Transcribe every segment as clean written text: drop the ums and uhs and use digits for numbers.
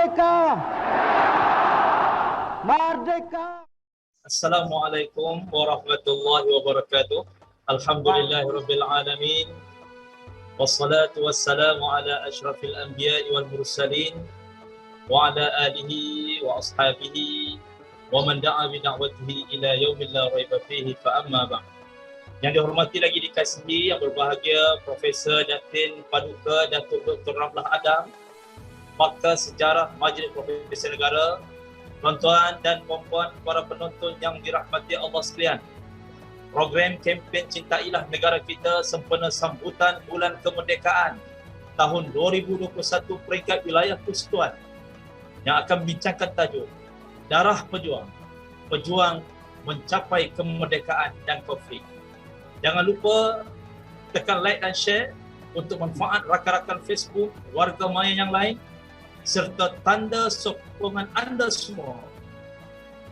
Merdeka! Merdeka! Assalamualaikum warahmatullahi wabarakatuh. Alhamdulillahirabbil alamin. Wassalatu wassalamu ala asyrafil anbiya'i wal mursalin wa ala alihi wa ashabihi wa man da'a bi da'watihi ila yaumil la raiba fihi fa amma ba'd. Yang dihormati lagi dikasihi yang berbahagia Profesor Datin Paduka Datuk Dr. Ramlah Adam, Pakar Sejarah Majlis Profesor Negara, tuan-tuan dan puan-puan para penonton yang dirahmati Allah sekalian. Program kempen Cintailah Negara Kita sempena sambutan Bulan Kemerdekaan tahun 2021 peringkat wilayah persekutuan yang akan membincangkan tajuk Darah Pejuang, Pejuang Mencapai Kemerdekaan dan Konflik. Jangan lupa tekan like dan share untuk manfaat rakan-rakan Facebook, warga maya yang lain, serta tanda sokongan anda semua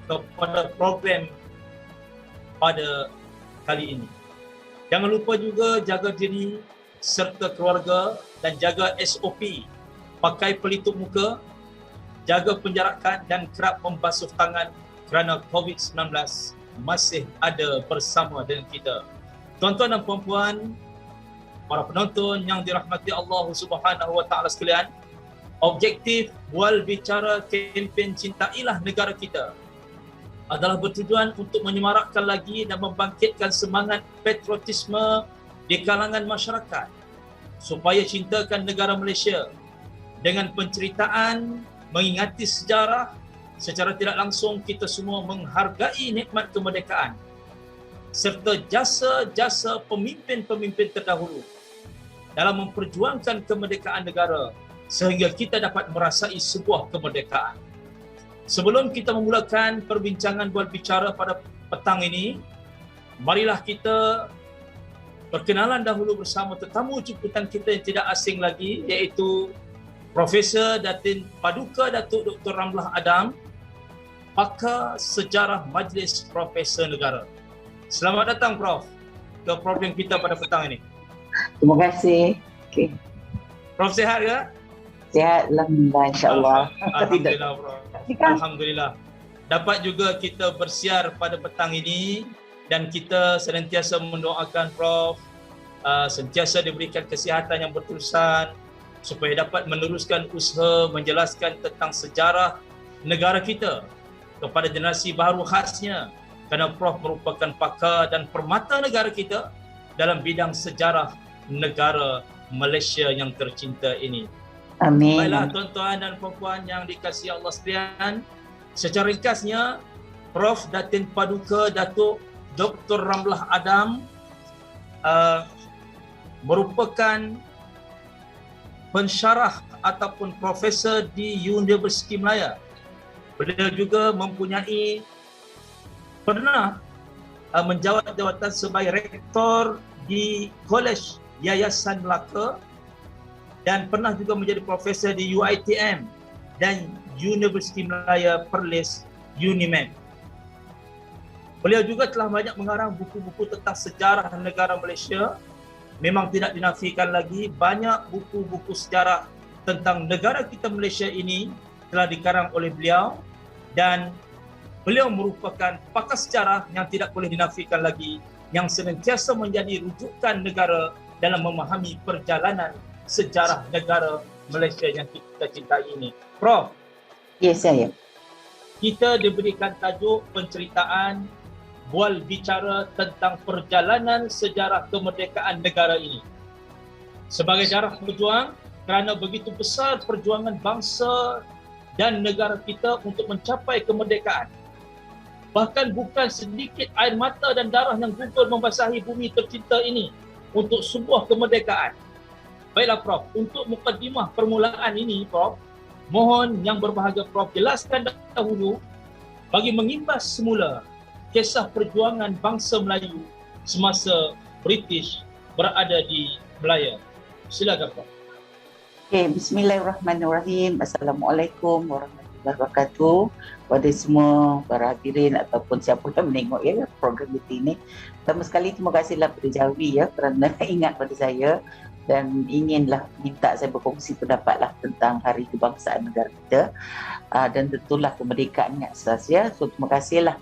kepada program pada kali ini. Jangan lupa juga jaga diri serta keluarga dan jaga SOP, pakai pelitup muka, jaga penjarakan dan kerap membasuh tangan kerana COVID-19 masih ada bersama dengan kita. Tuan-tuan dan puan-puan, para penonton yang dirahmati Allah Subhanahu wa taala sekalian, objektif bual bicara kempen Cintailah Negara Kita adalah bertujuan untuk menyemarakkan lagi dan membangkitkan semangat patriotisme di kalangan masyarakat supaya cintakan negara Malaysia dengan penceritaan mengingati sejarah. Secara tidak langsung kita semua menghargai nikmat kemerdekaan serta jasa-jasa pemimpin-pemimpin terdahulu dalam memperjuangkan kemerdekaan negara sehingga kita dapat merasai sebuah kemerdekaan. Sebelum kita memulakan perbincangan bual bicara pada petang ini, marilah kita perkenalan dahulu bersama tetamu jemputan kita yang tidak asing lagi, iaitu Profesor Datin Paduka Datuk Dr. Ramlah Adam, Pakar Sejarah Majlis Profesor Negara. Selamat datang Prof ke program kita pada petang ini. Terima kasih. Okay. Prof sihat ke? Sihat, alhamdulillah, insyaAllah. Alhamdulillah, Prof. Alhamdulillah. Dapat juga kita bersiar pada petang ini dan kita senantiasa mendoakan Prof sentiasa diberikan kesihatan yang berterusan supaya dapat meneruskan usaha menjelaskan tentang sejarah negara kita kepada generasi baru, khasnya kerana Prof merupakan pakar dan permata negara kita dalam bidang sejarah negara Malaysia yang tercinta ini. Amin. Baiklah tuan-tuan dan puan-puan yang dikasihi Allah sekalian, secara ringkasnya Prof Datin Paduka Datuk Dr. Ramlah Adam merupakan pensyarah ataupun profesor di Universiti Malaya. Beliau juga pernah menjawat jawatan sebagai rektor di Kolej Yayasan Melaka dan pernah juga menjadi profesor di UiTM dan Universiti Malaya Perlis UNIMED. Beliau juga telah banyak mengarang buku-buku tentang sejarah negara Malaysia. Memang tidak dinafikan lagi, banyak buku-buku sejarah tentang negara kita Malaysia ini telah dikarang oleh beliau dan beliau merupakan pakar sejarah yang tidak boleh dinafikan lagi, yang senantiasa menjadi rujukan negara dalam memahami perjalanan sejarah negara Malaysia yang kita cintai ini. Prof. Ya, saya. Kita diberikan tajuk penceritaan bual bicara tentang perjalanan sejarah kemerdekaan negara ini. Sebagai darah pejuang, kerana begitu besar perjuangan bangsa dan negara kita untuk mencapai kemerdekaan. Bahkan bukan sedikit air mata dan darah yang gugur membasahi bumi tercinta ini untuk sebuah kemerdekaan. Baiklah Prof, untuk mukadimah permulaan ini Prof, mohon yang berbahagia Prof jelaskan dahulu bagi mengimbas semula kisah perjuangan bangsa Melayu semasa British berada di Malaya. Silakan Prof. Okay, bismillahirrahmanirrahim. Assalamualaikum warahmatullahi wabarakatuh. Kepada semua para hadirin ataupun siapa yang menengok program ini. Pertama sekali terima kasihlah pada Jawi kerana ingat pada saya dan inginlah minta saya berkongsi pendapatlah tentang Hari Kebangsaan negara kita, dan tentulah kemerdekaannya asas ya. So terima kasihlah.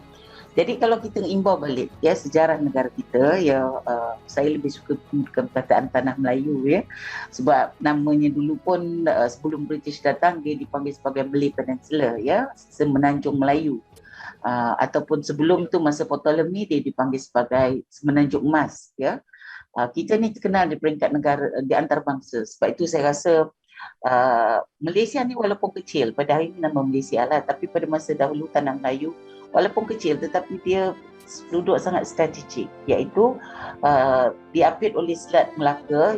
Jadi kalau kita imbau balik ya sejarah negara kita ya, saya lebih suka menggunakan perkataan tanah Melayu ya, sebab namanya dulu pun sebelum British datang dia dipanggil sebagai Malay Peninsula ya, Semenanjung Melayu. Ataupun sebelum tu masa Ptolemy dia dipanggil sebagai Semenanjung Emas ya. Kita ni terkenal di peringkat negara di antarabangsa. Sebab itu saya rasa Malaysia ni walaupun kecil, pada hari ini nama Malaysia lah, tapi pada masa dahulu tanah Melayu walaupun kecil tetapi dia duduk sangat strategik, iaitu diapit oleh Selat Melaka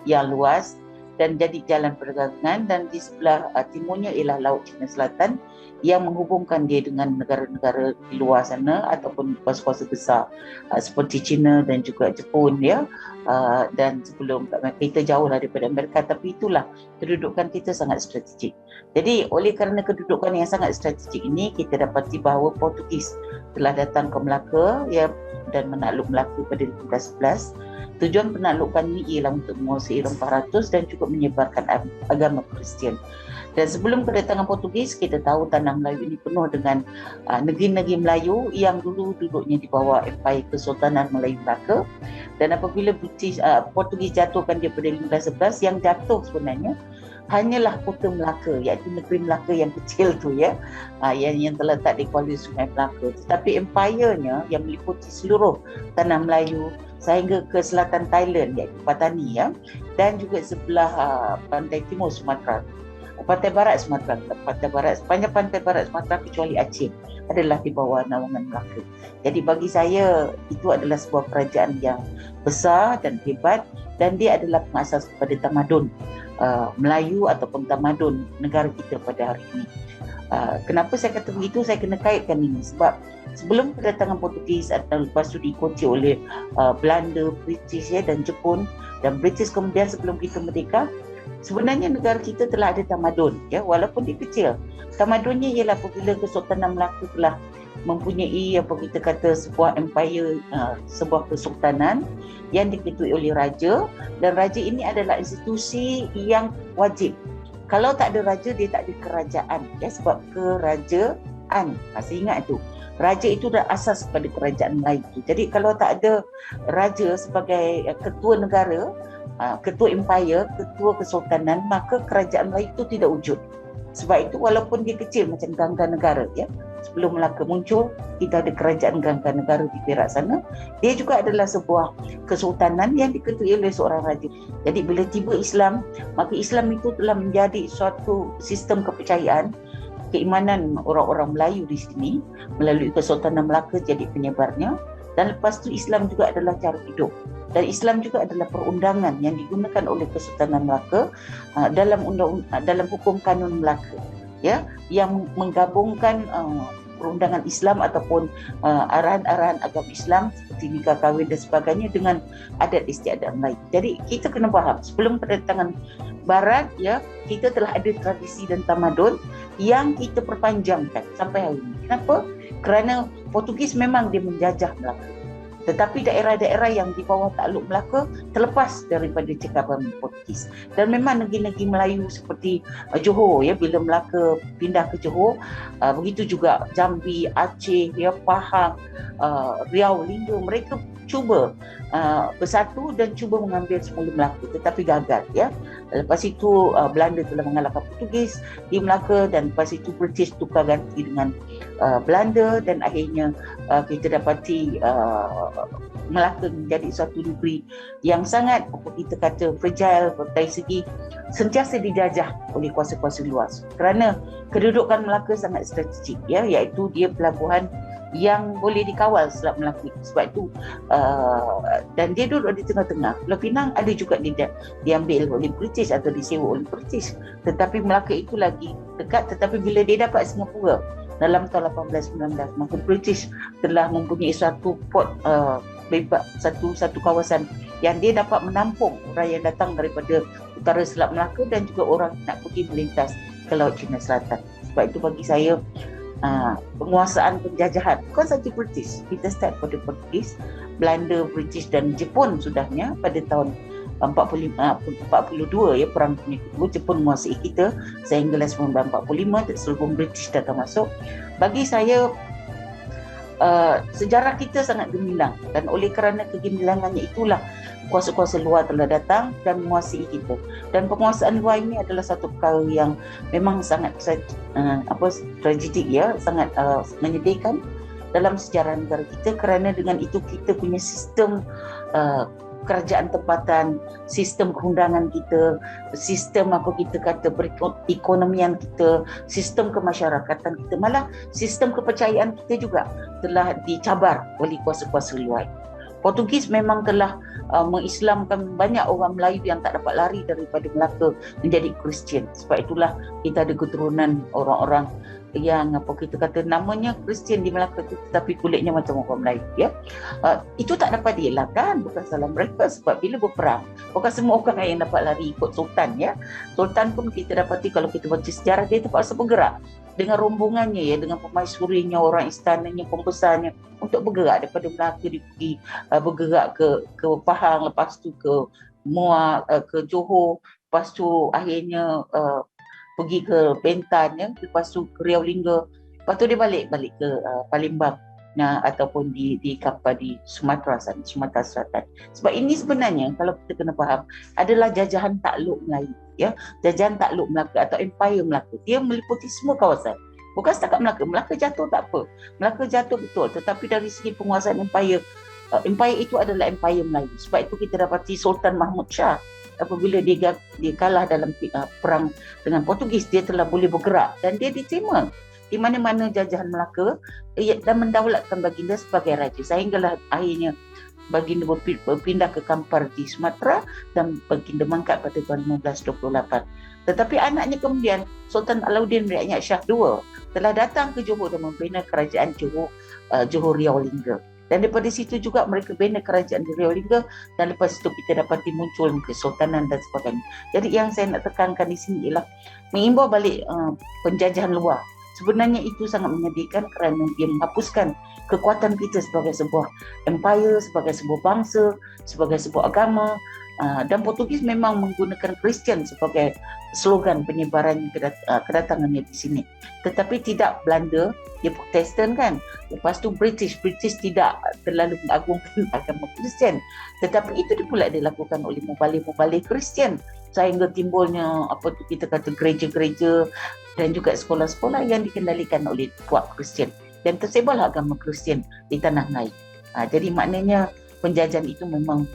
yang luas dan jadi jalan perdagangan, dan di sebelah timurnya ialah Laut Cina Selatan yang menghubungkan dia dengan negara-negara di luar sana ataupun kuasa-kuasa besar seperti China dan juga Jepun ya. Dan sebelum kita jauh lah daripada Amerika, tapi itulah kedudukan kita sangat strategik. Jadi oleh kerana kedudukan yang sangat strategik ini, kita dapati bahawa Portugis telah datang ke Melaka ya, dan menakluk Melaka pada 1511. Tujuan penaklukan ini ialah untuk menguasai rempah ratus dan juga menyebarkan agama Kristian. Dan sebelum kedatangan Portugis, kita tahu tanah Melayu ini penuh dengan negeri-negeri Melayu yang dulu duduknya di bawah Empire Kesultanan Melayu Melaka. Dan apabila Portugis jatuhkan dia pada 1511, yang jatuh sebenarnya hanyalah kota Melaka, iaitu negeri Melaka yang kecil tu ya, yang terletak di kuala Sungai Melaka. Tetapi empire-nya yang meliputi seluruh tanah Melayu sehingga ke selatan Thailand iaitu Patani ya, dan juga sebelah pantai timur Sumatera, pantai barat Sumatera, sepanjang pantai barat Sumatera kecuali Aceh adalah di bawah naungan Melaka. Jadi bagi saya itu adalah sebuah kerajaan yang besar dan hebat, dan dia adalah pengasas kepada tamadun Melayu ataupun tamadun negara kita pada hari ini. Kenapa saya kata begitu? Saya kena kaitkan ini sebab sebelum kedatangan Portugis dan lepas itu diikuti oleh Belanda, British ya, dan Jepun, dan British kemudian sebelum kita merdeka, sebenarnya negara kita telah ada tamadun ya, walaupun dia kecil. Tamadunnya ialah apabila Kesultanan Melaka telah mempunyai apa kita kata sebuah empire, sebuah kesultanan yang diketuai oleh raja, dan raja ini adalah institusi yang wajib. Kalau tak ada raja, dia tak ada kerajaan ya, sebab kerajaan, masih ingat tu, raja itu dah asas kepada kerajaan Melayu tu. Jadi kalau tak ada raja sebagai ketua negara, ketua empire, ketua kesultanan, maka kerajaan Melayu itu tidak wujud. Sebab itu walaupun dia kecil macam Gangga Negara ya, sebelum Melaka muncul, kita ada kerajaan Gangga Negara di Perak sana. Dia juga adalah sebuah kesultanan yang diketuai oleh seorang raja. Jadi bila tiba Islam, maka Islam itu telah menjadi suatu sistem kepercayaan, keimanan orang-orang Melayu di sini melalui Kesultanan Melaka jadi penyebarnya. Dan lepas tu Islam juga adalah cara hidup, dan Islam juga adalah perundangan yang digunakan oleh Kesultanan Melaka dalam hukum kanun Melaka ya, yang menggabungkan perundangan Islam ataupun arahan-arahan agama Islam seperti nikah kahwin dan sebagainya dengan adat istiadat Melayu. Jadi kita kena faham sebelum kedatangan Barat ya, kita telah ada tradisi dan tamadun yang kita perpanjangkan sampai hari ini. Kenapa? Kerana Portugis memang dia menjajah Melaka, tetapi daerah-daerah yang di bawah takluk Melaka terlepas daripada cekapan Portugis. Dan memang negeri-negeri Melayu seperti Johor ya, bila Melaka pindah ke Johor, begitu juga Jambi, Aceh ya, Pahang, Riau, Lindu, mereka cuba bersatu dan cuba mengambil semula Melaka, tetapi gagal ya. Lepas itu Belanda telah mengalahkan Portugis di Melaka, dan lepas itu British tukar ganti dengan Belanda, dan akhirnya kita dapati Melaka menjadi satu negeri yang sangat apa kita kata fragile dari segi sentiasa dijajah oleh kuasa-kuasa luas, kerana kedudukan Melaka sangat strategik ya, iaitu dia pelabuhan yang boleh dikawal Selat Melaka. Sebab itu dan dia duduk di tengah-tengah. Pulau Pinang ada juga diambil oleh British atau disewa oleh British, tetapi Melaka itu lagi dekat. Tetapi bila dia dapat Singapura dalam tahun 1819, maka British telah mempunyai satu port bebas, satu kawasan yang dia dapat menampung orang yang datang daripada utara Selat Melaka dan juga orang nak pergi melintas ke Laut Cina Selatan. Sebab itu bagi saya penguasaan penjajahan bukan sahaja British, kita start pada Portugis, Belanda, British dan Jepun sudahnya pada tahun 42 ya, Perang Dunia Kedua, Jepun menguasai kita sehingga 1945 sebelum British datang masuk. Bagi saya sejarah kita sangat gemilang, dan oleh kerana kegemilangannya itulah kuasa-kuasa luar telah datang dan menguasai kita. Dan penguasaan luar ini adalah satu perkara yang memang sangat tragidik ya, sangat menyedihkan dalam sejarah negara kita, kerana dengan itu kita punya sistem kerajaan tempatan, sistem perundangan kita, sistem perekonomian kita, sistem kemasyarakatan kita, malah sistem kepercayaan kita juga telah dicabar oleh kuasa-kuasa luar. Portugis memang telah mengislamkan banyak orang Melayu yang tak dapat lari daripada Melaka menjadi Kristian. Sebab itulah kita ada keturunan orang-orang yang kita kata namanya Kristian di Melaka tu, tetapi kulitnya macam orang Melayu ya. Itu tak dapat dielakkan, bukan salah mereka, sebab bila berperang bukan semua orang yang dapat lari ikut sultan ya. Sultan pun kita dapati kalau kita baca sejarah, dia terpaksa bergerak dengan rombongannya ya, dengan permaisurinya, orang istananya, pembesarnya, untuk bergerak daripada Melaka, dia pergi bergerak ke Pahang, lepas tu ke Muar, ke Johor, lepas tu akhirnya pergi ke Pentan ya, lepas tu ke Riau Lingga, lepas tu dia balik ke Palembang ataupun di kapal di Sumatera Selatan. Sebab ini sebenarnya kalau kita kena faham adalah jajahan takluk Melayu ya, jajahan takluk Melaka atau Empire Melaka. Dia meliputi semua kawasan. Bukan setakat Melaka. Melaka jatuh tak apa. Melaka jatuh betul, tetapi dari segi penguasaan Empire itu adalah Empire Melayu. Sebab itu kita dapati Sultan Mahmud Shah apabila dia kalah dalam perang dengan Portugis, dia telah boleh bergerak dan dia diterima di mana-mana jajahan Melaka dan mendaulatkan baginda sebagai raja, sehinggalah akhirnya baginda berpindah ke Kampar di Sumatera dan baginda mangkat pada tahun 1528. Tetapi anaknya kemudian Sultan Alauddin Rakyat Shah II telah datang ke Johor dan membina kerajaan Johor Riau Lingga. Dan daripada situ juga mereka bina kerajaan di Riau Lingga, dan lepas itu kita dapati muncul kesultanan dan sebagainya. Jadi yang saya nak tekankan di sini ialah mengimbau balik penjajahan luar. Sebenarnya itu sangat menyedihkan kerana dia menghapuskan kekuatan kita sebagai sebuah empire, sebagai sebuah bangsa, sebagai sebuah agama. Dan Portugis memang menggunakan Kristian sebagai slogan penyebaran kedatangannya di sini. Tetapi tidak Belanda, dia Protestan kan. Lepas tu British tidak terlalu mengagungkan agama Kristian. Tetapi itu pula dilakukan oleh mubalik-mubalik Kristian, sehingga timbulnya kita kata gereja-gereja dan juga sekolah-sekolah yang dikendalikan oleh puak Kristian, dan tersebarlah agama Kristian di tanah Melayu. Jadi maknanya penjajahan itu memang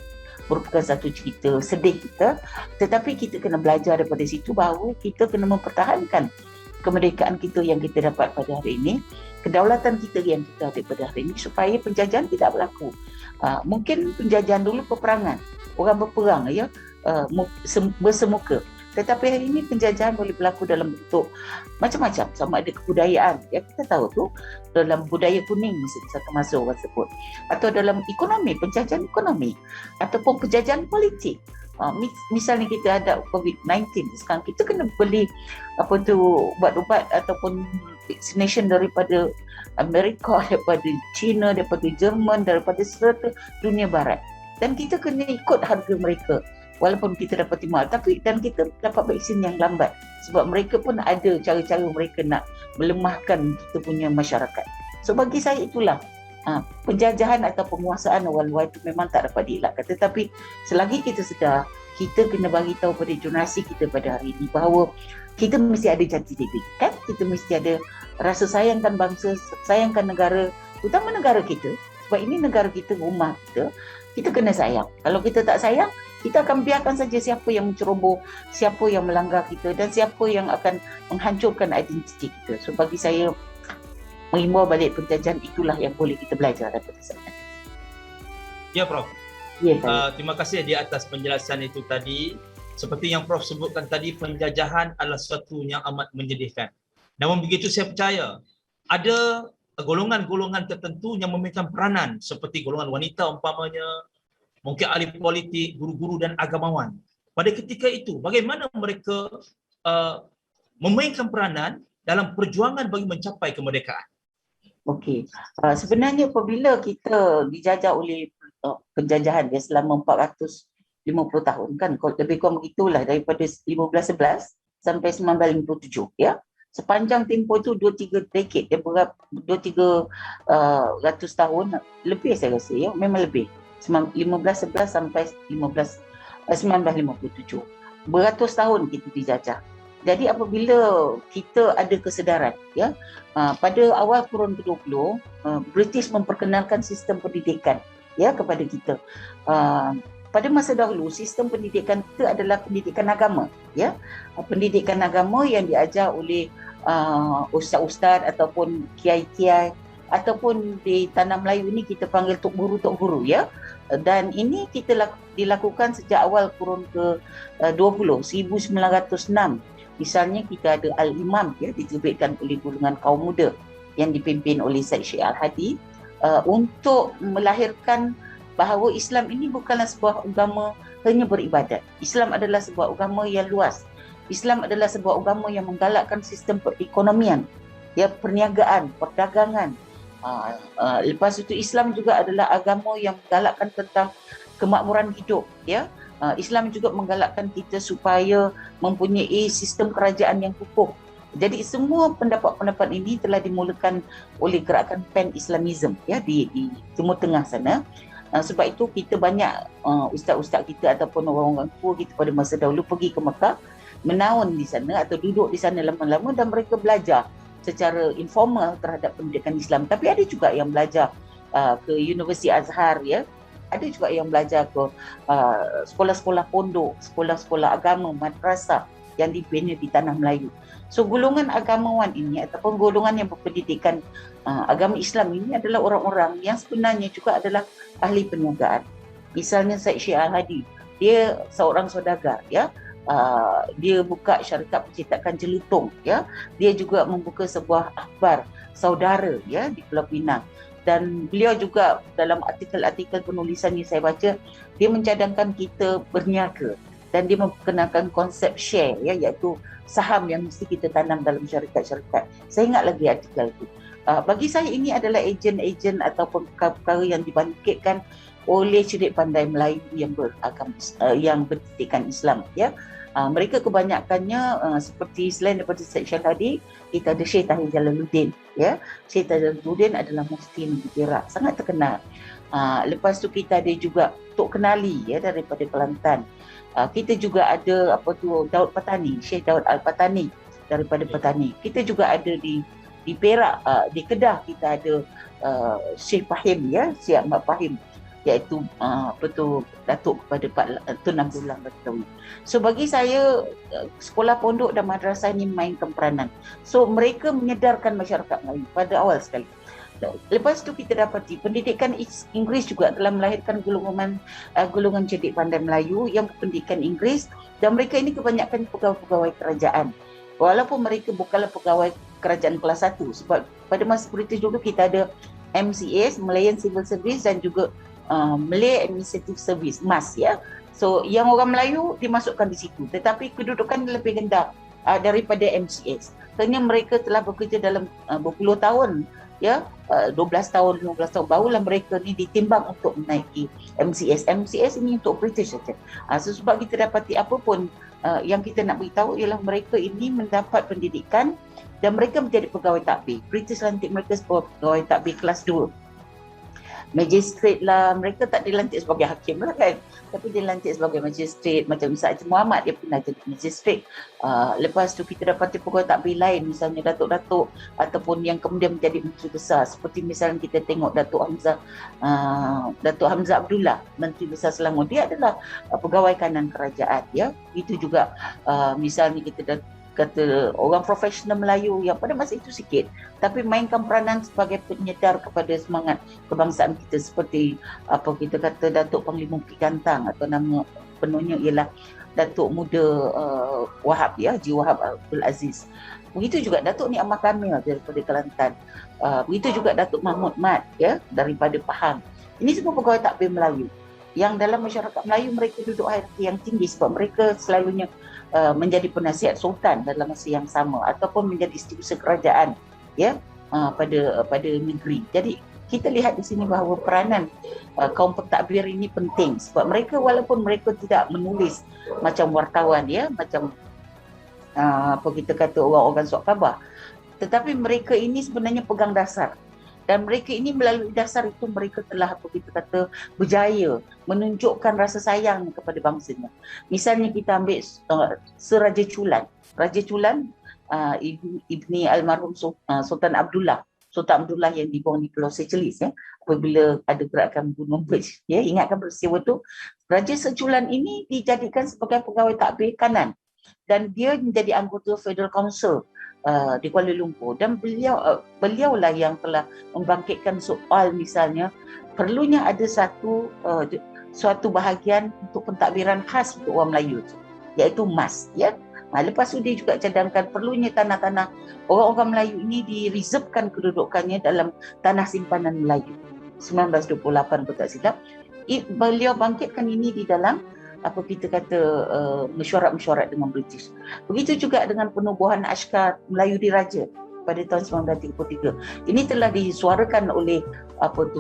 merupakan satu cerita sedih kita, tetapi kita kena belajar daripada situ bahawa kita kena mempertahankan kemerdekaan kita yang kita dapat pada hari ini, kedaulatan kita yang kita ada pada hari ini, supaya penjajahan tidak berlaku. Mungkin penjajahan dulu peperangan, orang berperang ya, bersemuka. Tetapi hari ini penjajahan boleh berlaku dalam bentuk macam-macam, sama ada kebudayaan, ya kita tahu tu dalam budaya kuning mesti satu masa orang sebut, atau dalam ekonomi, penjajahan ekonomi, ataupun penjajahan politik. Misalnya kita ada COVID-19 sekarang, kita kena beli ubat-ubat ataupun vaccination daripada Amerika, daripada China, daripada Jerman, daripada serta dunia barat, dan kita kena ikut harga mereka. Walaupun kita dapat mahal, dan kita dapat vaksin yang lambat, sebab mereka pun ada cara-cara mereka nak melemahkan kita punya masyarakat. So bagi saya itulah penjajahan atau penguasaan orang luar itu memang tak dapat dielakkan. Tetapi selagi kita sedar, kita kena bagi tahu pada generasi kita pada hari ini bahawa kita mesti ada jati diri, kan? Kita mesti ada rasa sayangkan bangsa, sayangkan negara, terutama negara kita, sebab ini negara kita, rumah kita. Kita kena sayang. Kalau kita tak sayang, kita akan biarkan saja siapa yang menceroboh, siapa yang melanggar kita, dan siapa yang akan menghancurkan identiti kita. So bagi saya, mengimbau balik penjajahan itulah yang boleh kita belajar daripada sana. Ya Prof. Ya, terima kasih di atas penjelasan itu tadi. Seperti yang Prof sebutkan tadi, penjajahan adalah sesuatu yang amat menyedihkan. Namun begitu saya percaya ada golongan-golongan tertentu yang memainkan peranan, seperti golongan wanita umpamanya, mungkin ahli politik, guru-guru dan agamawan. Pada ketika itu, bagaimana mereka memainkan peranan dalam perjuangan bagi mencapai kemerdekaan? Okey. Sebenarnya apabila kita dijajah oleh penjajahan selama 400 50 tahun kan, lebih kurang begitulah, daripada 1511 sampai 1957 ya. Sepanjang tempoh itu 2-3 decade, 2-3 ratus tahun lebih saya rasa ya, memang lebih. 1511 sampai 1957. Beratus tahun kita dijajah. Jadi apabila kita ada kesedaran ya, pada awal kurun ke-20 British memperkenalkan sistem pendidikan ya kepada kita. Pada masa dahulu sistem pendidikan kita adalah pendidikan agama ya. Pendidikan agama yang diajar oleh ustaz-ustaz ataupun kiai-kiai, ataupun di tanah Melayu ini kita panggil tok guru ya. Dan ini kita dilakukan sejak awal kurun ke-20, 1906. Misalnya kita ada Al-Imam ya, diterbitkan oleh golongan kaum muda yang dipimpin oleh Syed Syekh Al-Hadi untuk melahirkan bahawa Islam ini bukanlah sebuah agama hanya beribadat. Islam adalah sebuah agama yang luas. Islam adalah sebuah agama yang menggalakkan sistem perekonomian, ya, perniagaan, perdagangan. Lepas itu Islam juga adalah agama yang menggalakkan tentang kemakmuran hidup, ya. Islam juga menggalakkan kita supaya mempunyai sistem kerajaan yang kukuh. Jadi semua pendapat-pendapat ini telah dimulakan oleh gerakan Pan-Islamism ya di Timur Tengah sana. Sebab itu kita banyak ustaz-ustaz kita ataupun orang-orang tua kita pada masa dahulu pergi ke Mekah, menaun di sana atau duduk di sana lama-lama, dan mereka belajar secara informal terhadap pendidikan Islam. Tapi ada juga yang belajar ke Universiti Azhar ya. Ada juga yang belajar ke sekolah-sekolah pondok, sekolah-sekolah agama, madrasah yang dibina di tanah Melayu. So golongan agamawan ini ataupun golongan yang berpendidikan agama Islam ini adalah orang-orang yang sebenarnya juga adalah ahli perniagaan. Misalnya Syed Syekh Al-Hadi, dia seorang saudagar ya. Dia buka syarikat percetakan jelutung ya. Dia juga membuka sebuah akhbar saudara ya di Pulau Pinang. Dan beliau juga dalam artikel-artikel penulisan yang saya baca, dia mencadangkan kita berniaga, dan dia memperkenalkan konsep share ya, iaitu saham yang mesti kita tanam dalam syarikat-syarikat. Saya ingat lagi artikel itu. Bagi saya ini adalah ejen-ejen ataupun perkara-perkara yang dibangkitkan oleh cerik pandai Melayu yang yang berpendidikan Islam ya. Mereka kebanyakannya seperti selain daripada Syed Syekh Al-Hadi, kita ada Syekh Tahir Jalaluddin ya. Syekh Tahir Jalaluddin adalah mufti di Perak, sangat terkenal. Lepas tu kita ada juga Tok Kenali ya daripada Kelantan. Kita juga ada Daud Patani, Syekh Daud Al-Patani daripada Patani. Kita juga ada di Perak, di Kedah kita ada Syekh Fahim ya, Syekh Ahmad Fahim, iaitu Datuk kepada Pak Tun Abdullah Batawi. So bagi saya sekolah pondok dan madrasah ini memainkan peranan. So mereka menyedarkan masyarakat Melayu pada awal sekali. Lepas tu kita dapati pendidikan Inggeris juga telah melahirkan golongan cerdik pandai Melayu yang berpendidikan Inggeris, dan mereka ini kebanyakan pegawai-pegawai kerajaan. Walaupun mereka bukanlah pegawai kerajaan kelas 1, sebab pada masa British dulu kita ada MCS, Malayan Civil Service, dan juga Malay Administrative Service, MAS ya. So yang orang Melayu dimasukkan di situ, tetapi kedudukan lebih rendah daripada MCS. Kerana mereka telah bekerja dalam berpuluh tahun ya, 12 tahun, 15 tahun, barulah mereka ni ditimbang untuk menaiki MCS. MCS ini untuk British saja. So sebab kita dapati apa pun yang kita nak beritahu ialah mereka ini mendapat pendidikan dan mereka menjadi pegawai takbir. British lantik mereka sebagai pegawai takbir kelas 2. Magistrate lah, mereka tak dilantik sebagai hakim lah kan, tapi dilantik sebagai magistrate. Macam misalnya Muhammad, dia pernah jadi magistrate. Lepas tu kita dapati pegawai takbir lain, misalnya datuk-datuk ataupun yang kemudian menjadi menteri besar, seperti misalnya kita tengok Datuk Hamzah Abdullah, Menteri Besar Selangor, dia adalah pegawai kanan kerajaan ya. Itu juga misalnya kita kata orang profesional Melayu yang pada masa itu sikit, tapi mainkan peranan sebagai penyedar kepada semangat kebangsaan kita, seperti apa kita kata Datuk Panglima Bukit Gantang, atau nama penuhnya ialah Datuk Muda Wahab ya, Haji Wahab Abdul Aziz. Begitu juga Datuk Ni Amah Kamil daripada Kelantan. Begitu juga Datuk Mahmud Mat ya daripada Pahang. Ini semua pegawai takbir Melayu yang dalam masyarakat Melayu mereka duduk hierarki yang tinggi, sebab mereka selalunya menjadi penasihat sultan dalam masa yang sama, ataupun menjadi setiausaha kerajaan ya pada negeri. Jadi kita lihat di sini bahawa peranan kaum pentadbir ini penting, sebab mereka walaupun mereka tidak menulis macam wartawan ya, macam apa kita kata orang-orang surat khabar, tetapi mereka ini sebenarnya pegang dasar. Dan mereka ini melalui dasar itu mereka telah apa kita kata berjaya menunjukkan rasa sayang kepada bangsanya. Misalnya kita ambil Seraja Culan. Raja Culan ibni almarhum Sultan Abdullah. Sultan Abdullah yang dibuang di Pulau Seychelles ya, apabila ada gerakan bunuh British ya, ingatkan peristiwa tu. Raja Seculan ini dijadikan sebagai pegawai takbir kanan dan dia menjadi anggota Federal Council di Kuala Lumpur, dan beliaulah yang telah membangkitkan soal misalnya perlunya ada suatu bahagian untuk pentadbiran khas untuk orang Melayu iaitu MAS ya. Lepas tu dia juga cadangkan perlunya tanah-tanah orang-orang Melayu ini direservekan kedudukannya dalam tanah simpanan Melayu. 1928 kalau tak silap, beliau bangkitkan ini di dalam apa kita kata mesyuarat-mesyuarat dengan British. Begitu juga dengan penubuhan askar Melayu Diraja pada tahun 1933. Ini telah disuarakan oleh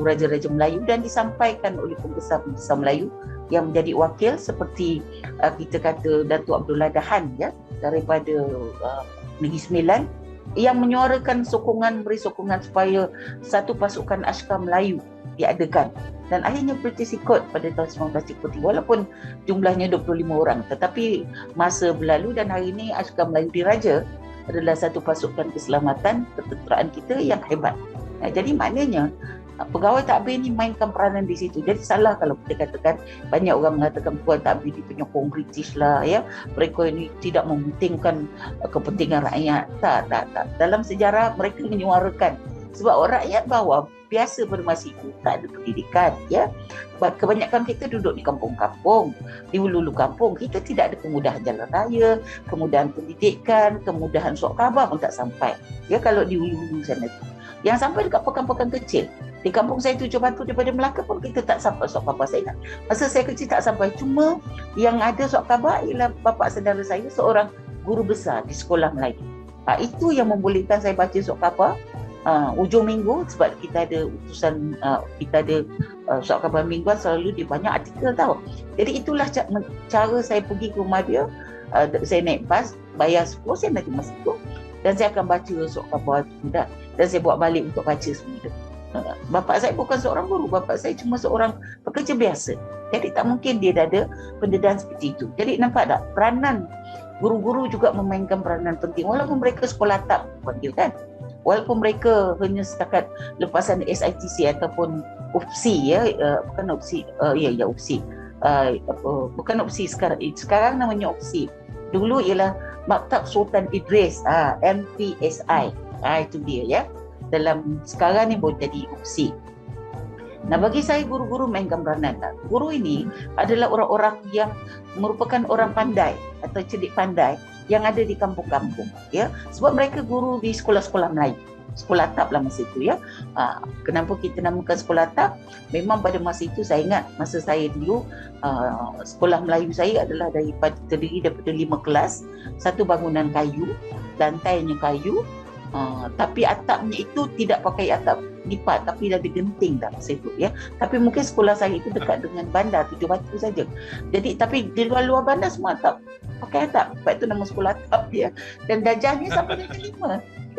raja-raja Melayu dan disampaikan oleh pembesar-pembesar Melayu yang menjadi wakil seperti kita kata Datuk Abdullah Dahan ya, daripada Negeri Sembilan, yang menyuarakan beri sokongan supaya satu pasukan askar Melayu diadakan. Dan akhirnya British ikut pada tahun 1933 walaupun jumlahnya 25 orang, tetapi masa berlalu dan hari ini askar Melayu Diraja adalah satu pasukan keselamatan ketenteraan kita yang hebat. Jadi maknanya pegawai takbir ini mainkan peranan di situ. Jadi salah kalau kita katakan banyak orang mengatakan pegawai takbir di penyokong British lah ya, mereka ini tidak mementingkan kepentingan rakyat. Tak. Dalam sejarah mereka menyuarakan, sebab orang rakyat bawah biasa pada masa itu tak ada pendidikan ya. Kebanyakan kita duduk di kampung-kampung, di hulu-hulu kampung, kita tidak ada kemudahan jalan raya, kemudahan pendidikan, kemudahan surat khabar pun tak sampai ya kalau di hulu-hulu sana tu. Yang sampai dekat pekan-pekan kecil. Di kampung saya Tujuh Batu daripada Melaka pun kita tak sampai surat khabar. Saya ingat masa saya kecil tak sampai, cuma yang ada surat khabar ialah bapa saudara saya seorang guru besar di sekolah Melayu. Itu yang membolehkan saya baca surat khabar ujung minggu, sebab kita ada utusan, kita ada surat khabar mingguan, selalu dia banyak artikel tahu. Jadi itulah cara saya pergi ke rumah dia. Saya naik bas, bayar 10 sen lagi masa itu, dan saya akan baca surat khabar itu dan saya buat balik untuk baca semula. Bapa saya bukan seorang guru, bapa saya cuma seorang pekerja biasa. Jadi tak mungkin dia ada pendedahan seperti itu. Jadi nampak tak, peranan guru-guru juga memainkan peranan penting walaupun mereka sekolah tak panggil kan. Walaupun mereka hanya setakat lepasan SITC ataupun UPSI ya, bukan UPSI, UPSI. Bukan UPSI sekarang namanya UPSI. Dulu ialah Maktab Sultan Idris, MPSI. Itu dia ya. Dalam sekarang ni boleh jadi UPSI. Nah, bagi saya guru-guru mainkan peranan. Guru ini adalah orang-orang yang merupakan orang pandai atau cerdik pandai yang ada di kampung-kampung ya, sebab mereka guru di sekolah-sekolah Melayu, sekolah TAP lah masa itu ya. Kenapa kita namakan sekolah TAP? Memang pada masa itu saya ingat masa saya dulu sekolah Melayu saya adalah terdiri daripada 5 kelas, satu bangunan kayu, lantainya kayu, tapi atapnya itu tidak pakai atap lipat, tapi dah digenting dah masa itu ya. Tapi mungkin sekolah saya itu dekat dengan bandar Tujuh Batu saja. Jadi tapi di luar-luar bandar semua atap, pakai atap. Sebab itu nama sekolah atap dia. Dan darjahnya sampai darjah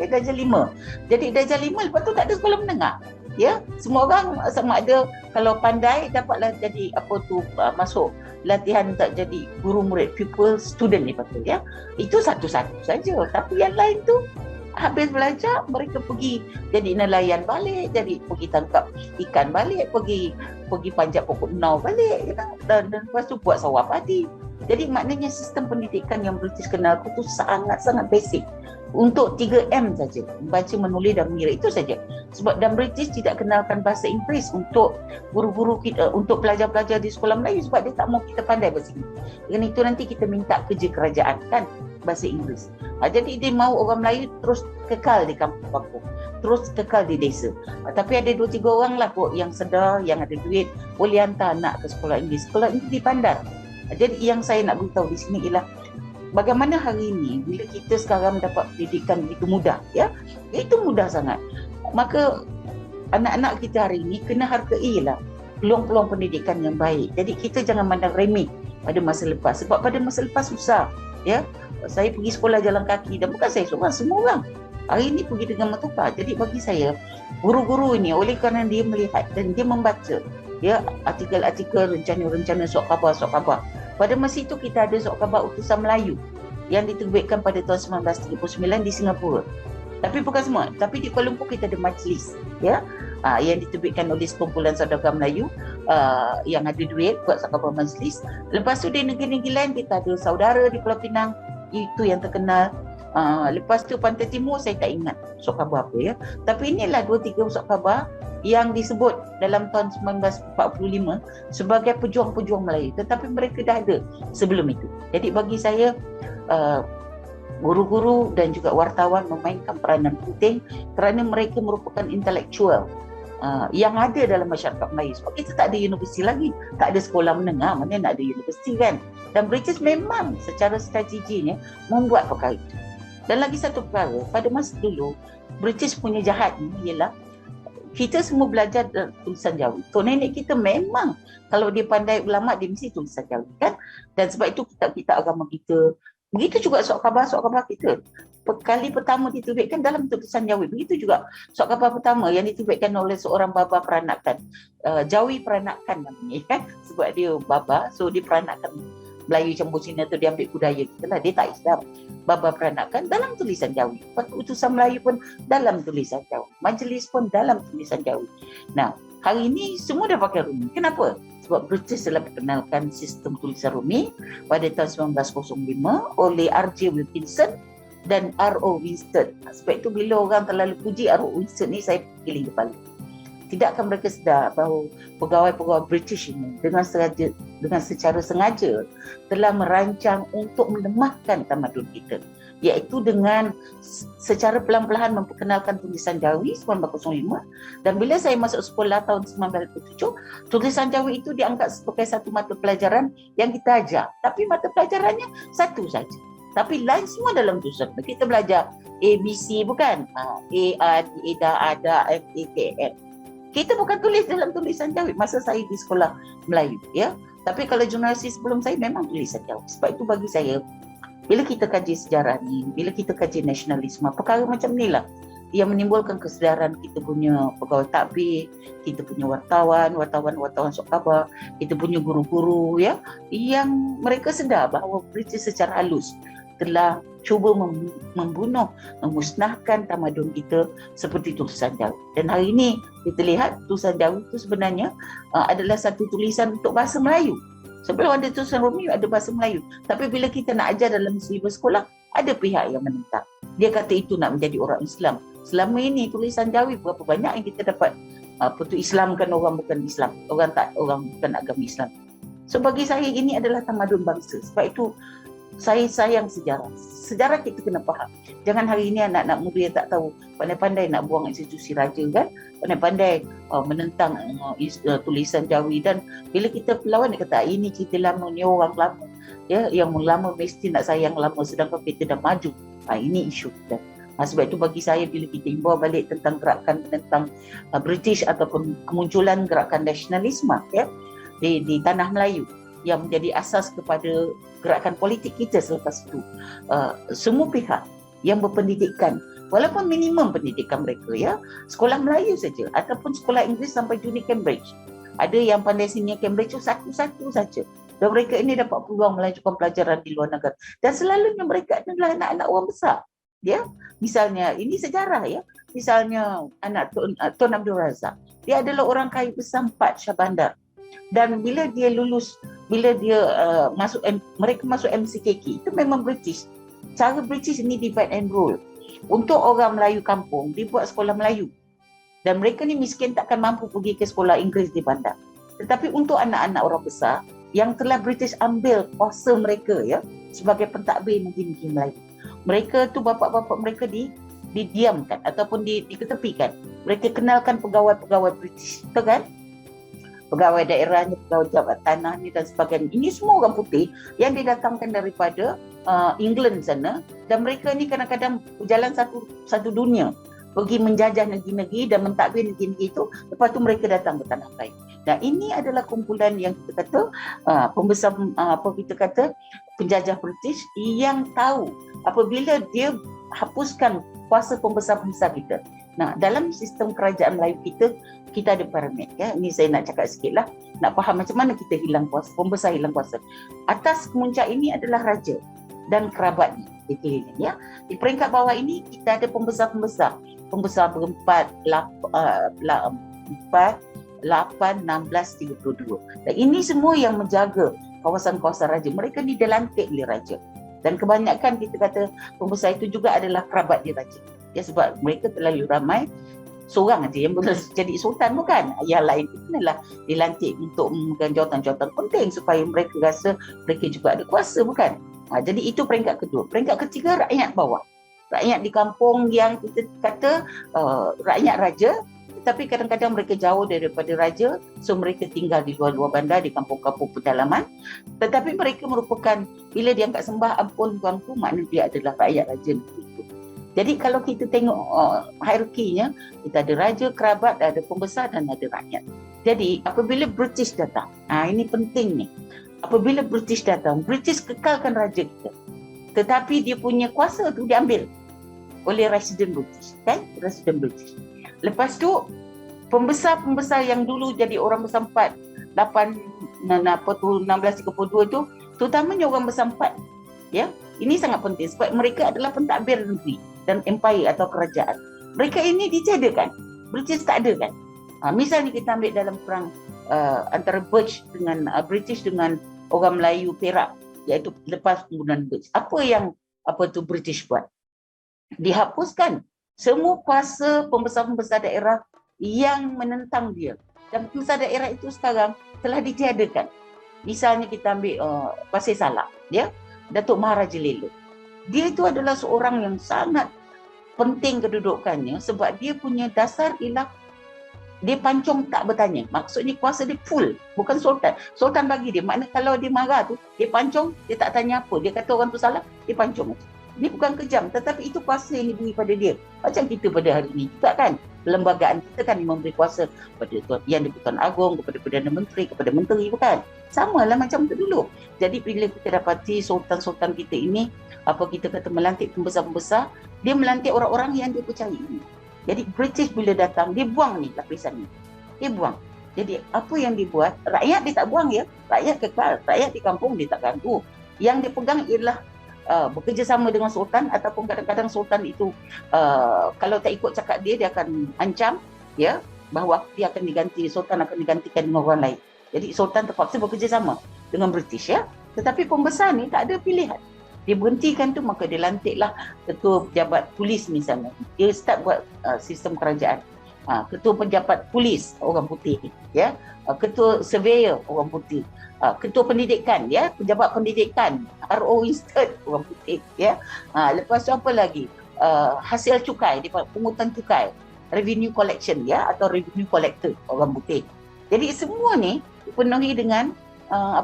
5. Darjah 5. Jadi darjah 5 lepas tu tak ada sekolah menengah. Ya, semua orang sama ada kalau pandai dapatlah jadi masuk latihan tak jadi guru murid, pupil student lepas tu ya. Itu satu-satu saja. Tapi yang lain tu habis belajar mereka pergi jadi nelayan balik, jadi pergi tangkap ikan balik, pergi panjat pokok nau balik dan lepas tu buat sawah padi. Jadi maknanya sistem pendidikan yang British kenal tu sangat-sangat basic. Untuk 3M saja, membaca, menulis dan mengira, itu saja. Sebab dan British tidak kenalkan bahasa Inggeris untuk guru-guru kita, untuk pelajar-pelajar di sekolah Melayu, sebab dia tak mahu kita pandai bahasa Inggeris. Dengan itu nanti kita minta kerja kerajaan kan bahasa Inggeris. Jadi dia mahu orang Melayu terus kekal di kampung-kampung, terus kekal di desa. Tapi ada 2-3 orang lah kok yang sedar, yang ada duit, boleh hantar anak ke sekolah Inggeris. Sekolah Inggeris di bandar. Jadi yang saya nak beritahu di sini ialah bagaimana hari ini bila kita sekarang dapat pendidikan begitu mudah ya, itu mudah sangat. Maka anak-anak kita hari ini kena hargailah peluang-peluang pendidikan yang baik. Jadi kita jangan mandang remeh pada masa lepas, sebab pada masa lepas susah, ya. Saya pergi sekolah jalan kaki, dan bukan saya seorang, semua orang hari ini pergi dengan motorbike. Jadi bagi saya, guru-guru ini oleh kerana dia melihat dan dia membaca, ya, artikel-artikel, rencana-rencana surat khabar. Pada masa itu kita ada surat khabar utusan Melayu yang diterbitkan pada tahun 1939 di Singapura. Tapi bukan semua, tapi di Kuala Lumpur kita ada majlis, ya, yang diterbitkan oleh sekumpulan saudagar Melayu yang ada duit buat surat khabar majlis. Lepas tu di negeri-negeri lain kita ada saudara di Pulau Pinang, itu yang terkenal. Lepas tu Pantai Timur saya tak ingat surat khabar apa, ya. Tapi inilah 2-3 surat khabar yang disebut dalam tahun 1945 sebagai pejuang-pejuang Melayu, tetapi mereka dah ada sebelum itu. Jadi bagi saya, guru-guru dan juga wartawan memainkan peranan penting kerana mereka merupakan intelektual yang ada dalam masyarakat Melayu. Sebab kita tak ada universiti lagi, tak ada sekolah menengah, mana nak ada universiti kan. Dan British memang secara strateginya membuat perkara itu. Dan lagi satu perkara, pada masa dulu British punya jahat ni ialah kita semua belajar tulisan Jawi. Tok nenek kita memang kalau dia pandai ulama, dia mesti tulisan Jawi kan. Dan sebab itu kitab-kitab agama kita, begitu juga surat khabar kita. Kali pertama diterbitkan dalam tulisan Jawi. Begitu juga surat khabar pertama yang diterbitkan oleh seorang baba peranakan. Jawi peranakan namanya kan. Sebab dia baba, so dia peranakan Melayu campur Cina tu, dia ambil budaya kita lah. Dia tak Islam. Baba peranakan dalam tulisan Jawi. Utusan Melayu pun dalam tulisan Jawi. Majlis pun dalam tulisan Jawi. Nah, hari ini semua dah pakai Rumi. Kenapa? Sebab British telah perkenalkan sistem tulisan Rumi pada tahun 1905 oleh R.J. Wilkinson dan R.O. Winston. Sebab itu bila orang terlalu puji R.O. Winston ni, saya giling kepala. Tidakkah mereka sedar bahawa pegawai-pegawai British ini dengan secara sengaja telah merancang untuk melemahkan tamadun kita, iaitu dengan secara pelan-pelan memperkenalkan tulisan Jawi 1905. Dan bila saya masuk sekolah tahun 1997, tulisan Jawi itu dianggap sebagai satu mata pelajaran yang kita ajar. Tapi mata pelajarannya satu saja. Tapi lain semua dalam tulisan. Kita belajar ABC bukan? A, Ada, Ada, F, A, K, N. Kita bukan tulis dalam tulisan Jawi masa saya di sekolah Melayu, ya. Tapi kalau jurnalistik sebelum saya memang tulisan Jawi. Sebab itu bagi saya, bila kita kaji sejarah ni, bila kita kaji nasionalisme, perkara macam ni lah yang menimbulkan kesedaran kita punya pegawai takbir, kita punya wartawan surat khabar, kita punya guru-guru, ya, yang mereka sedar bahawa British secara halus telah cuba membunuh, memusnahkan tamadun kita seperti tulisan Jawi. Dan hari ini kita lihat tulisan Jawi itu sebenarnya adalah satu tulisan untuk bahasa Melayu. Sebelum ada tulisan Rumi, ada bahasa Melayu. Tapi bila kita nak ajar dalam silibus sekolah, ada pihak yang menentang. Dia kata itu nak menjadi orang Islam. Selama ini tulisan Jawi berapa banyak yang kita dapat Islamkan orang bukan Islam, orang bukan agama Islam. So bagi saya ini adalah tamadun bangsa. Sebab itu saya sayang sejarah. Sejarah kita kena faham. Jangan hari ini anak-anak muda yang tak tahu, pandai-pandai nak buang institusi raja kan, pandai-pandai menentang tulisan Jawi. Dan bila kita lawan, dia kata ini cerita lama, ni orang lama, ya, yang lama mesti nak sayang lama, sedangkan kita dah maju. Ini isu kita. Sebab itu bagi saya, bila kita imbau balik tentang gerakan tentang British ataupun kemunculan gerakan nasionalisme, ya, di tanah Melayu yang menjadi asas kepada gerakan politik kita selepas itu, semua pihak yang berpendidikan, walaupun minimum pendidikan mereka, ya, sekolah Melayu saja ataupun sekolah Inggeris sampai junior Cambridge, ada yang pandai senior Cambridge itu satu-satu saja, dan mereka ini dapat peluang melanjutkan pelajaran di luar negara. Dan selalunya mereka adalah anak-anak orang besar, ya. Misalnya ini sejarah, ya, misalnya anak Tun Abdul Razak, dia adalah orang kaya besar 4 Shah Bandar. Dan bila dia lulus, bila dia mereka masuk MCKK, itu memang British. Cara British ini divide and rule. Untuk orang Melayu kampung, dia buat sekolah Melayu. Dan mereka ni miskin, takkan mampu pergi ke sekolah Inggeris di bandar. Tetapi untuk anak-anak orang besar yang telah British ambil kuasa mereka, ya, sebagai pentadbir negeri-negeri Melayu, mereka tu bapa-bapa mereka didiamkan ataupun diketepikan. Mereka kenalkan pegawai-pegawai British, betul kan? Pegawai daerahnya, pegawai jabat tanah ni dan sebagainya. Ini semua orang putih yang didatangkan daripada England sana, dan mereka ni kadang-kadang berjalan satu dunia. pergi menjajah negeri-negeri dan mentadbir negeri-negeri itu, lepas tu mereka datang ke tanah melayu. Dan ini adalah kumpulan yang kita kata pembesar penjajah British yang tahu apabila dia hapuskan kuasa pembesar-pembesar kita. Nah, dalam sistem kerajaan Melayu kita ada piramid, ya. Ini saya nak cakap sikitlah, nak faham macam mana kita hilang kuasa, pembesar hilang kuasa. Atas kemuncak ini adalah raja dan kerabatnya di keliling, ya. Di peringkat bawah ini kita ada pembesar berempat, 1632. Dan ini semua yang menjaga kawasan-kawasan raja. Mereka ni dilantik oleh raja. Dan kebanyakan kita kata pembesar itu juga adalah kerabat dia raja. Ya, sebab mereka terlalu ramai, seorang aja yang boleh jadi sultan, bukan? Yang lain itu adalah dilantik untuk memegang jawatan-jawatan penting supaya mereka rasa mereka juga ada kuasa, bukan? Jadi itu peringkat kedua. Peringkat ketiga, rakyat bawah. Rakyat di kampung yang kita kata rakyat raja, tetapi kadang-kadang mereka jauh daripada raja, so mereka tinggal di luar-luar bandar, di kampung-kampung pedalaman. Tetapi mereka merupakan, bila dia angkat sembah ampun tuanku, maknanya dia adalah rakyat raja negeri itu. Jadi kalau kita tengok hierarkinya, kita ada raja, kerabat, ada pembesar dan ada rakyat. Jadi apabila British datang, ini penting ni. Apabila British datang, British kekalkan raja kita. Tetapi dia punya kuasa tu diambil oleh Resident British, kan? Resident British. Lepas tu pembesar-pembesar yang dulu jadi orang bersampat 1632 tu, terutamanya orang bersampat, ya. Ini sangat penting sebab mereka adalah pentadbir negeri dan empire atau kerajaan. Mereka ini ditiadakan. British tak ada, kan? Misalnya kita ambil dalam perang antara British dengan orang Melayu Perak, iaitu lepas penggunaan British. Apa tu British buat? Dihapuskan semua kuasa pembesar-pembesar daerah yang menentang dia. Dan pembesar daerah itu sekarang telah ditiadakan. Misalnya kita ambil Pasir Salak, ya, Datuk Maharaja Lelo. Dia itu adalah seorang yang sangat penting kedudukannya sebab dia punya dasar ialah dia pancung tak bertanya. Maksudnya kuasa dia full, bukan sultan. Sultan bagi dia, maknanya kalau dia marah tu, dia pancung, dia tak tanya apa. Dia kata orang tu salah, dia pancung. Ini bukan kejam, tetapi itu kuasa yang diberi pada dia. Macam kita pada hari ini juga, kan? Perlembagaan kita kan memberi kuasa kepada Yang di-Pertuan Agong, kepada Perdana Menteri, kepada Menteri, bukan? Sama lah macam tu dulu. Jadi bila kita dapati sultan-sultan kita ini, kita kata melantik pembesar-pembesar, dia melantik orang-orang yang dia percaya ini. Jadi British bila datang, dia buang ni lapisan ni. Dia buang. Jadi apa yang dibuat, rakyat dia tak buang, ya. Rakyat kekal, rakyat di kampung dia tak ganggu. Yang dia pegang ialah bekerjasama dengan sultan, ataupun kadang-kadang sultan itu kalau tak ikut cakap dia akan ancam, ya, bahawa dia akan diganti, sultan akan digantikan dengan orang lain. Jadi sultan terpaksa bekerjasama dengan British, ya. Tetapi pembesar ni tak ada pilihan. Dia berhentikan tu, maka dia lantiklah ketua pejabat polis misalnya. Dia start buat sistem kerajaan. Ketua pejabat polis orang putih, ya. Ketua surveyor orang putih. Ketua pendidikan, ya, pejabat pendidikan, RO Winston orang putih, ya. Lepas tu apa lagi? Hasil cukai, pungutan cukai, revenue collection, ya, atau revenue collector orang putih. Jadi semua ni dipenuhi dengan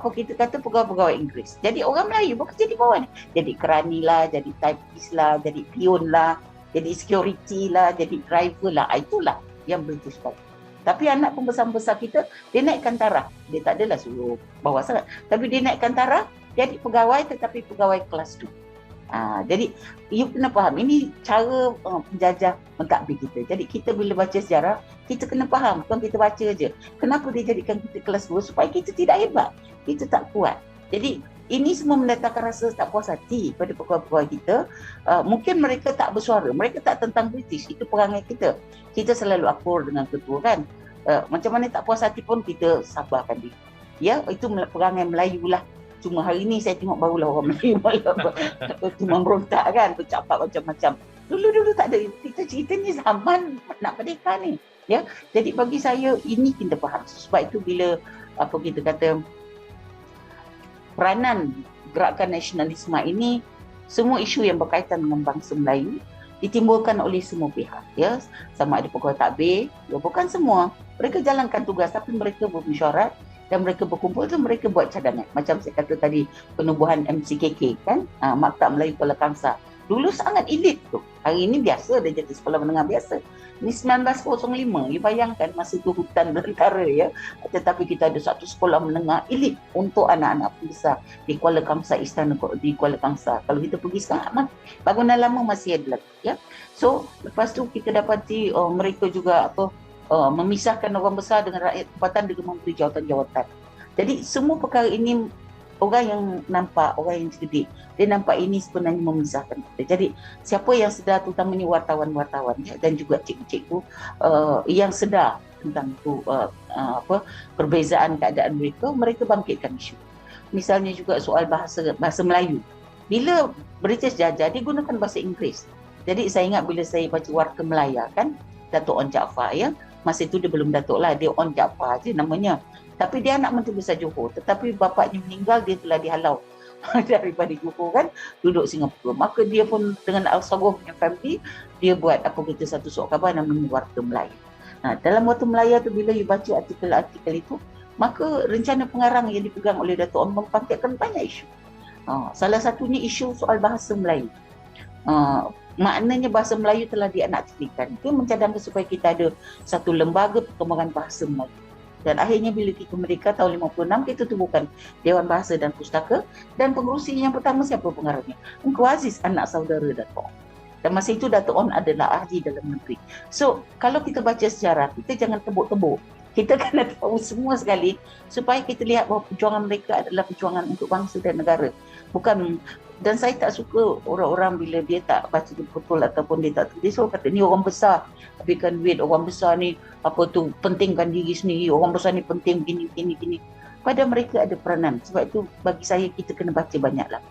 kita kata pegawai-pegawai Inggeris. Jadi orang Melayu bekerja di bawah ni. Jadi kerani lah, jadi typist lah, jadi pion lah, jadi security lah, jadi driver lah. Itulah yang British buat. Tapi anak pembesar-pembesar kita, dia naikkan taraf. Dia tak adalah suruh bawah sangat. Tapi dia naikkan taraf, jadi pegawai, tetapi pegawai kelas 2. Jadi, you kena faham. Ini cara penjajah mentadbir kita. Jadi, kita bila baca sejarah, kita kena faham. Bukan kita baca je. Kenapa dia jadikan kita kelas 2? Supaya kita tidak hebat. Kita tak kuat. Jadi, ini semua mendatangkan rasa tak puas hati pada pegawai-pegawai kita. Mungkin mereka tak bersuara. Mereka tak tentang British. Itu perangai kita. Kita selalu akur dengan ketua, kan? Macam mana tak puas hati pun kita sabarkan dia. Ya, itu perangai Melayu lah. Cuma hari ni saya tengok barulah orang Melayu tu memberontak, kan? Bercakap macam-macam. Dulu-dulu tak ada. Kita cerita ni zaman nak merdeka ni. Ya, jadi bagi saya ini kita faham. Sebab itu bila kita kata peranan gerakan nasionalisme ini, semua isu yang berkaitan dengan bangsa Melayu ditimbulkan oleh semua pihak, ya. Sama ada pegawai takbir, ya, bukan semua. Mereka jalankan tugas tapi mereka bermesyuarat dan mereka berkumpul tu mereka buat cadangan. Macam saya kata tadi, penubuhan MCKK kan, Maktab Melayu Kuala Kangsar. Dulu sangat elit tu. Hari ini biasa, dia jadi sekolah menengah biasa. Ini 1905, you bayangkan masa tu hutan belantara ya. Tetapi kita ada satu sekolah menengah elit untuk anak-anak besar di Kuala Kangsar, Istana di Kuala Kangsar. Kalau kita pergi sekarang, bangunan lama masih ada lagi ya. So, lepas tu kita dapati mereka juga memisahkan orang besar dengan rakyat tempatan dengan memberi jawatan-jawatan. Jadi semua perkara ini orang yang nampak, orang yang cerdik, dia nampak ini sebenarnya memisahkan kita. Jadi siapa yang sedar, terutamanya wartawan-wartawan dan juga cikgu-cikgu yang sedar tentang tu perbezaan keadaan mereka bangkitkan isu. Misalnya juga soal bahasa Melayu. Bila British jajah, dia gunakan bahasa Inggeris. Jadi saya ingat bila saya baca Warta Melaya kan, Datuk On Jaafar ya, masa itu dia belum Datuk lah, dia On Jaafar je namanya. Tapi dia anak Menteri Besar Johor, tetapi bapaknya meninggal, dia telah dihalau daripada Johor kan, duduk Singapura. Maka dia pun dengan Al-Sagoh punya family, dia buat satu surat khabar namanya Warta Melaya. Nah, dalam Warta Melaya tu bila you baca artikel-artikel itu, maka rencana pengarang yang dipegang oleh Datuk On membangkitkan banyak isu. Salah satunya isu soal bahasa Melayu. Maknanya bahasa Melayu telah dianaktifkan. Itu mencadangkan supaya kita ada satu lembaga perkembangan bahasa Melayu. Dan akhirnya bila kita merdeka tahun 56, kita tubuhkan Dewan Bahasa dan Pustaka, dan pengerusi yang pertama siapa pengarangnya? Engku Aziz, anak saudara Datuk On. Dan masa itu Datuk On adalah ahli dalam negeri. So, kalau kita baca sejarah, kita jangan tebuk-tebuk. Kita kena tahu semua sekali supaya kita lihat bahawa perjuangan mereka adalah perjuangan untuk bangsa dan negara. Bukan, dan saya tak suka orang-orang bila dia tak baca betul ataupun dia tak tulis, so kata ni orang besar habiskan duit, orang besar ni pentingkan diri sendiri, orang besar ni penting gini. Pada mereka ada peranan. Sebab itu bagi saya kita kena baca banyaklah.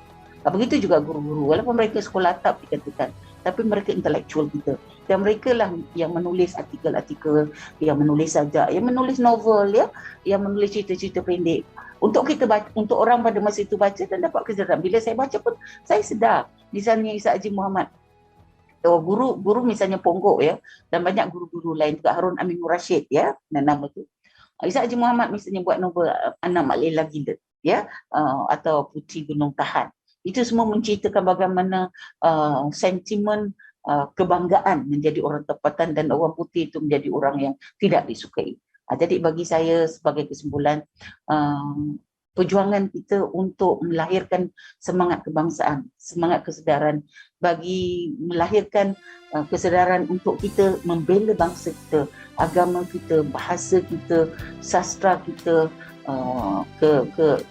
Begitu juga guru-guru, walaupun mereka sekolah atap dikatakan, tapi mereka intelektual kita. Dan mereka lah yang menulis artikel-artikel, yang menulis sajak, yang menulis novel ya, yang menulis cerita-cerita pendek. Untuk kita baca, untuk orang pada masa itu baca dan dapat kesedaran. Bila saya baca pun saya sedar. Misalnya Isa Haji Muhammad, guru misalnya Ponggok ya, dan banyak guru-guru lain juga, Harun Amin Rashid ya, nama tu. Isa Haji Muhammad misalnya buat novel Anak Mak Lela Gila ya, atau Puteri Gunung Tahan. Itu semua menceritakan bagaimana sentimen kebanggaan menjadi orang tempatan dan orang putih itu menjadi orang yang tidak disukai. Jadi bagi saya sebagai kesimpulan, perjuangan kita untuk melahirkan semangat kebangsaan, semangat kesedaran, bagi melahirkan kesedaran untuk kita membela bangsa kita, agama kita, bahasa kita, sastra kita,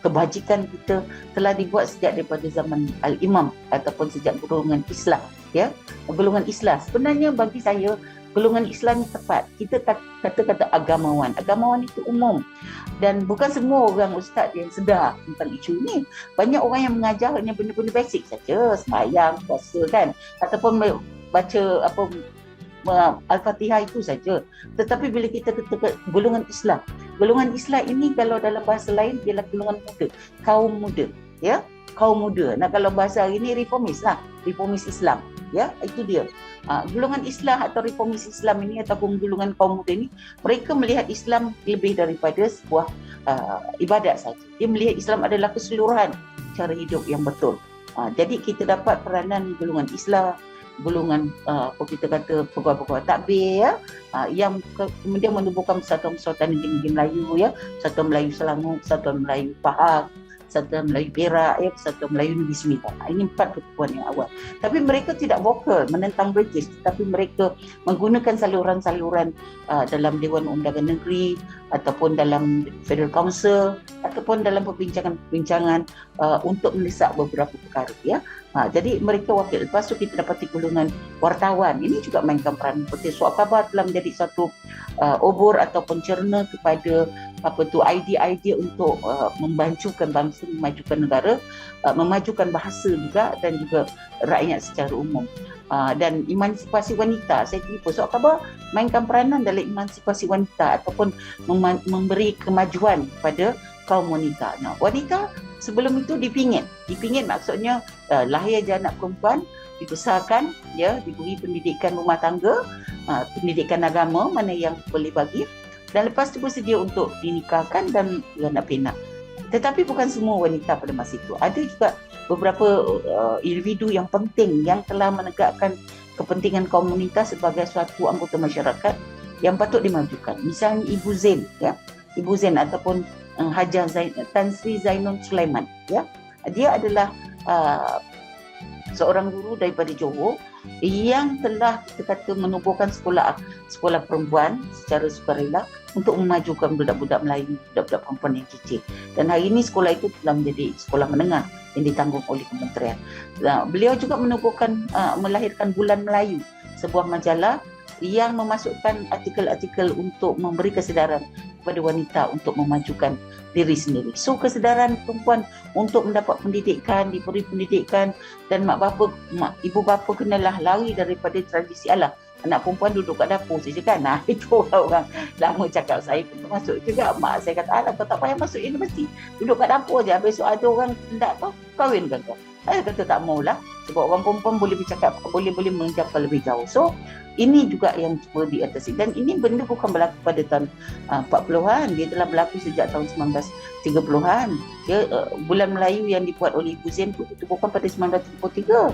kebajikan kita telah dibuat sejak daripada zaman Al-Imam ataupun sejak golongan Islam ya. Golongan Islam sebenarnya bagi saya golongan Islam tepat. Kita kata agamawan itu umum dan bukan semua orang ustaz yang sedar tentang isu ni. Banyak orang yang mengajar hanya benda-benda basic saja, sembahyang, puasa kan, ataupun baca Al-Fatihah itu saja. Tetapi bila kita kata golongan Islam ini kalau dalam bahasa lain ialah golongan muda, kaum muda ya, kaum muda. Nah kalau bahasa hari ini reformis lah, reformis Islam ya, itu dia. Golongan Islam atau reformis Islam ini ataupun golongan kaum muda ini, mereka melihat Islam lebih daripada sebuah ibadat saja. Dia melihat Islam adalah keseluruhan cara hidup yang betul. Jadi kita dapat peranan golongan Islam, golongan kita kata pegawai-pegawai takbir ya, yang kemudian menubuhkan persatuan-persatuan negeri Melayu ya, Persatuan Melayu Selangor, Persatuan Melayu Pahang, Persatuan Melayu Perak ya, Persatuan Melayu Negeri Sembilan. Ini 4 pertubuhan yang awal. Tapi mereka tidak vokal menentang British, tetapi mereka menggunakan saluran-saluran dalam Dewan Undangan Negeri ataupun dalam Federal Council ataupun dalam perbincangan-perbincangan untuk mendesak beberapa perkara ya. Jadi mereka wakil. Lepas tu kita dapati golongan wartawan. Ini juga mainkan peranan penting. Surat khabar telah menjadi satu obor ataupun cerna kepada idea-idea untuk memajukan bangsa, memajukan negara, memajukan bahasa juga dan juga rakyat secara umum. Dan emansipasi wanita, saya kira surat khabar mainkan peranan dalam emansipasi wanita ataupun memberi kemajuan kepada kaum wanita. Nah, wanita sebelum itu dipingit maksudnya lahir je anak perempuan, dibesarkan ya, diberi pendidikan rumah tangga, pendidikan agama mana yang boleh bagi, dan lepas tu bersedia untuk dinikahkan dan beranak pinak. Tetapi bukan semua wanita pada masa itu. Ada juga beberapa individu yang penting yang telah menegakkan kepentingan komunitas sebagai suatu anggota masyarakat yang patut dimajukan. Misalnya Ibu Zain, ya. Ibu Zain ataupun Hajah Tan Sri Zainul Sulaiman, ya. Dia adalah seorang guru daripada Johor yang telah kita kata menubuhkan sekolah perempuan secara sukarela untuk memajukan budak-budak Melayu, budak-budak perempuan yang kecil. Dan hari ini sekolah itu telah menjadi sekolah menengah yang ditanggung oleh kementerian. Beliau juga menubuhkan melahirkan Bulan Melayu, sebuah majalah yang memasukkan artikel-artikel untuk memberi kesedaran kepada wanita untuk memajukan diri sendiri. So kesedaran perempuan untuk mendapat pendidikan, diberi pendidikan, dan ibu bapa kenalah lari daripada tradisi Allah. Anak perempuan duduk kat dapur saja kan. Nah, itu orang lama cakap, saya pun masuk juga. Mak saya kata, alah kau tak payah masuk universiti, duduk kat dapur je. Besok ada orang hendak kau kahwin kan kau. Saya kata tak maulah, sebab orang perempuan boleh bercakap, boleh menjangkau lebih jauh. So ini juga yang cuba diatasi, dan ini benda bukan berlaku pada tahun 40-an, dia telah berlaku sejak tahun 1930-an. Bulan Melayu yang dibuat oleh Ibu Zain itu bukan pada 1933.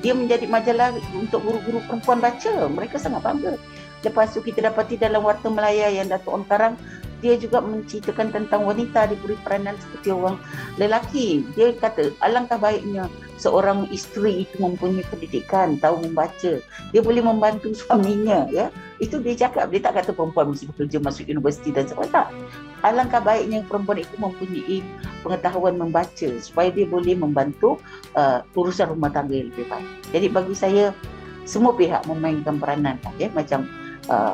Dia menjadi majalah untuk guru-guru perempuan baca, mereka sangat bangga. Lepas tu kita dapati dalam Warta Melaya yang Dato' Onn karang, dia juga menceritakan tentang wanita diberi peranan seperti orang lelaki. Dia kata alangkah baiknya seorang isteri itu mempunyai pendidikan, tahu membaca, dia boleh membantu suaminya, ya. Itu dia cakap, dia tak kata perempuan mesti bekerja masuk universiti dan sebagainya. Tak. Alangkah baiknya perempuan itu mempunyai pengetahuan membaca supaya dia boleh membantu urusan rumah tangga yang lebih baik. Jadi bagi saya semua pihak memainkan peranan, ya, macam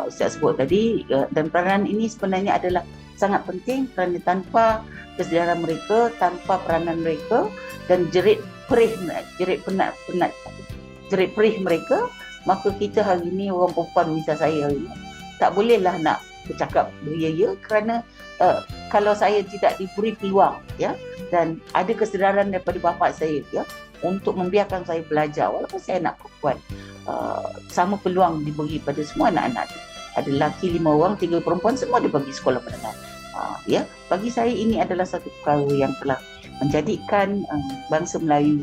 Ustaz sebut tadi, dan peranan ini sebenarnya adalah sangat penting kerana tanpa kesedaran mereka, tanpa peranan mereka dan jerit perih mereka, maka kita hari ini orang perempuan, misal saya hari ini, tak bolehlah nak bercakap beria-ia kerana kalau saya tidak diberi peluang, ya, dan ada kesedaran daripada bapa saya, ya, untuk membiarkan saya belajar walaupun saya anak perempuan, sama peluang diberi pada semua anak-anak. Ada lelaki 5 orang, 3 perempuan, semua dibagi sekolah menengah. Ya, bagi saya ini adalah satu perkara yang telah menjadikan bangsa Melayu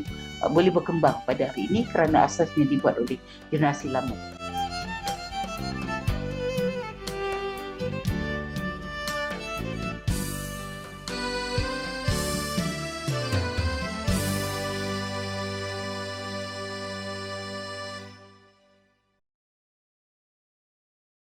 boleh berkembang pada hari ini kerana asasnya dibuat oleh generasi lama.